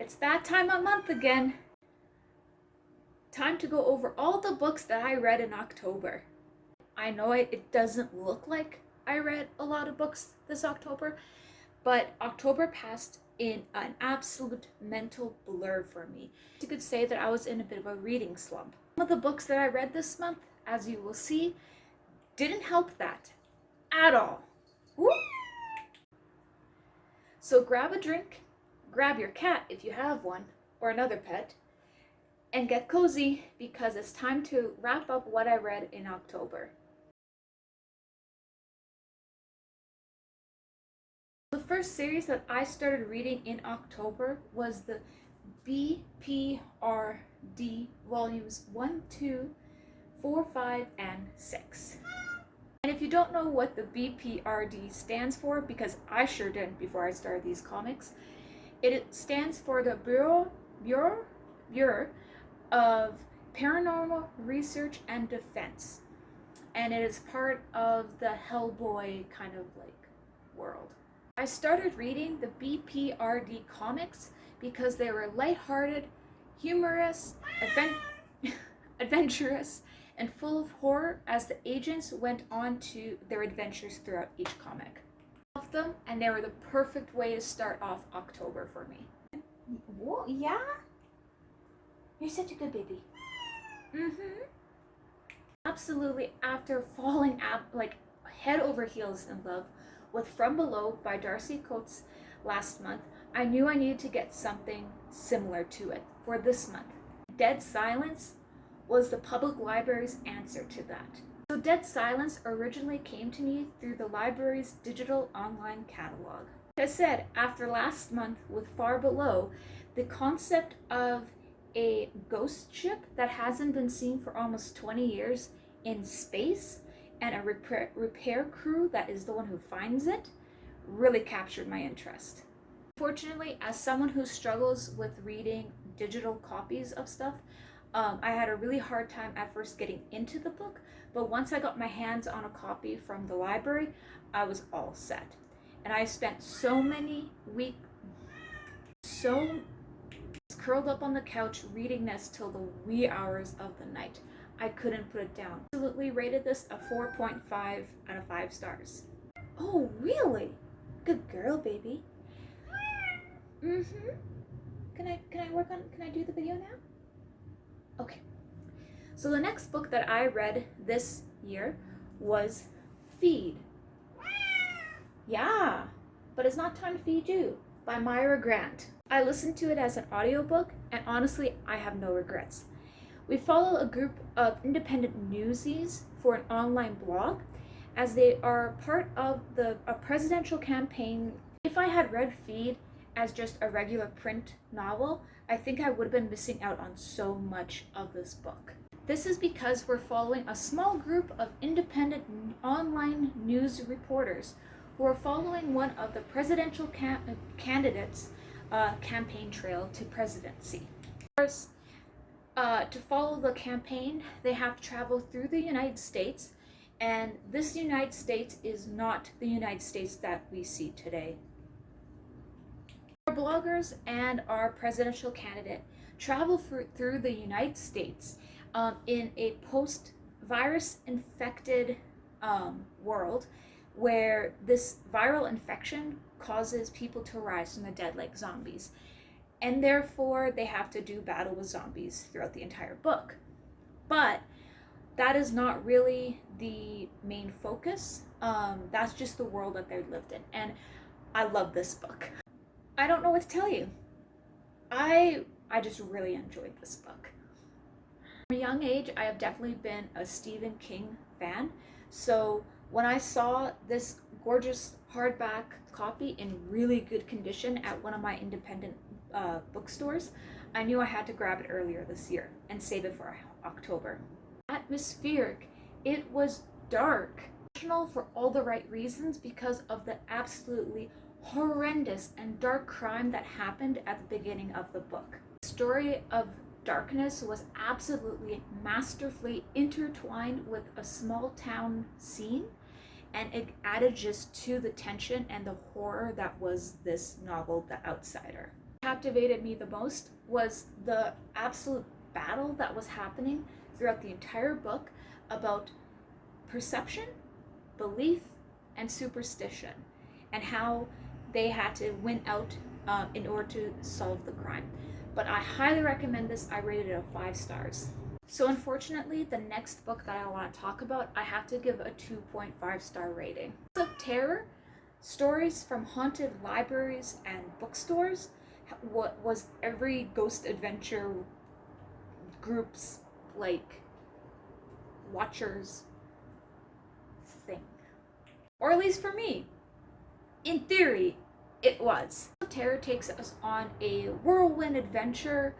It's that time of month again. Time to go over all the books that I read in October. I know it doesn't look like I read a lot of books this October, but October passed in an absolute mental blur for me. You could say that I was in a bit of a reading slump. Some of the books that I read this month, as you will see, didn't help that at all. Woo! So grab a drink, grab your cat if you have one, or another pet, and get cozy because it's time to wrap up what I read in October. The first series that I started reading in October was the B.P.R.D. volumes 1, 2, 4, 5, and 6. And if you don't know what the B.P.R.D. stands for, because I sure didn't before I started these comics, it stands for the Bureau of Paranormal Research and Defense. And it is part of the Hellboy kind of like world. I started reading the B.P.R.D. comics because they were lighthearted, humorous, adventurous, and full of horror as the agents went on to their adventures throughout each comic. I loved them, and they were the perfect way to start off October for me. Whoa, yeah? You're such a good baby. Absolutely, after falling like head over heels in love with From Below by Darcy Coates last month, I knew I needed to get something similar to it for this month. Dead Silence was the public library's answer to that. So Dead Silence originally came to me through the library's digital online catalog. Like I said, after last month with Far Below, the concept of a ghost ship that hasn't been seen for almost 20 years in space and a repair crew that is the one who finds it really captured my interest. Fortunately, as someone who struggles with reading digital copies of stuff, I had a really hard time at first getting into the book, but once I got my hands on a copy from the library, I was all set. And I spent so many weeks curled up on the couch reading this till the wee hours of the night. I couldn't put it down. Absolutely rated this a 4.5 out of 5 stars. Oh, really? Good girl, baby. Can I do the video now? Okay. So the next book that I read this year was Feed. Yeah, but it's not time to feed you by Mira Grant. I listened to it as an audiobook, and honestly, I have no regrets. We follow a group of independent newsies for an online blog as they are part of a presidential campaign. If I had read Feed as just a regular print novel, I think I would have been missing out on so much of this book. This is because we're following a small group of independent online news reporters who are following one of the presidential candidates' campaign trail to presidency. Of course, to follow the campaign, they have to travel through the United States, and this United States is not the United States that we see today. Our bloggers and our presidential candidate travel through the United States in a post-virus infected world where this viral infection causes people to rise from the dead like zombies. And therefore, they have to do battle with zombies throughout the entire book. But that is not really the main focus. That's just the world that they're lived in. And I love this book. I don't know what to tell you. I just really enjoyed this book. From a young age, I have definitely been a Stephen King fan. So when I saw this gorgeous hardback copy in really good condition at one of my independent bookstores, I knew I had to grab it earlier this year and save it for October. Atmospheric. It was dark. Emotional for all the right reasons because of the absolutely horrendous and dark crime that happened at the beginning of the book. The story of darkness was absolutely masterfully intertwined with a small town scene, and it added just to the tension and the horror that was this novel, The Outsider. Captivated me the most was the absolute battle that was happening throughout the entire book about perception, belief, and superstition, and how they had to win out in order to solve the crime. But I highly recommend this. I rated it a 5 stars. So unfortunately, the next book that I want to talk about, I have to give a 2.5 star rating. Of Terror, Stories from Haunted Libraries and Bookstores, what was every ghost adventure group's like watchers thing. Or at least for me. In theory, it was. Terror takes us on a whirlwind adventure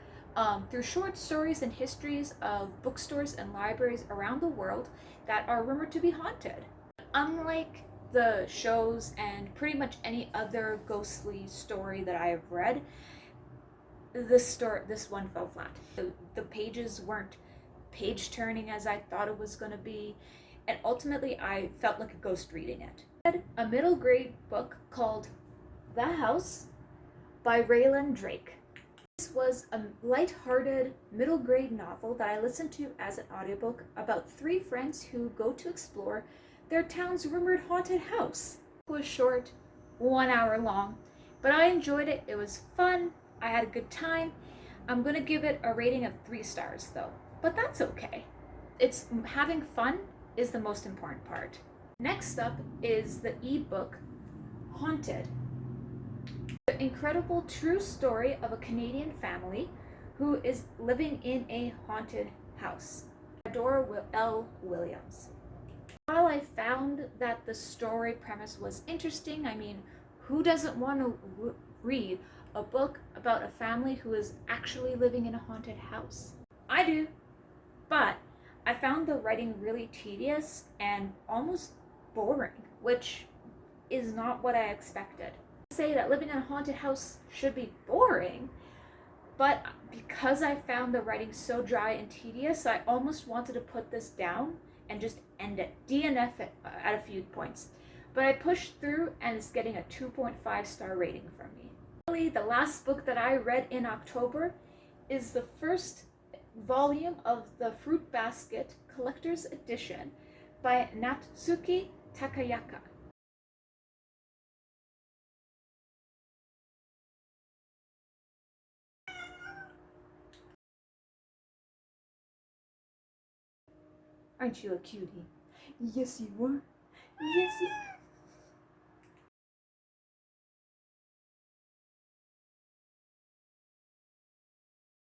through short stories and histories of bookstores and libraries around the world that are rumored to be haunted. Unlike the shows and pretty much any other ghostly story that I have read, this one fell flat. The pages weren't page turning as I thought it was going to be, and ultimately I felt like a ghost reading it. A middle grade book called The House by Raelyn Drake. This was a light-hearted middle grade novel that I listened to as an audiobook about 3 friends who go to explore their town's rumored haunted house. It was short, 1 hour long, but I enjoyed it. It was fun. I had a good time. I'm gonna give it a rating of 3 stars though, but that's okay. It's having fun is the most important part. Next up is the ebook Haunted. The incredible true story of a Canadian family who is living in a haunted house. Dorah L. Williams. While I found that the story premise was interesting, I mean, who doesn't want to read a book about a family who is actually living in a haunted house? I do, but I found the writing really tedious and almost boring, which is not what I expected. Say that living in a haunted house should be boring, but because I found the writing so dry and tedious, I almost wanted to put this down and just end it, DNF it at a few points. But I pushed through and it's getting a 2.5 star rating from me. Really, the last book that I read in October is the first volume of the Fruit Basket Collector's Edition by Natsuki Takaya. Aren't you a cutie? Yes, you are. Yes, you are.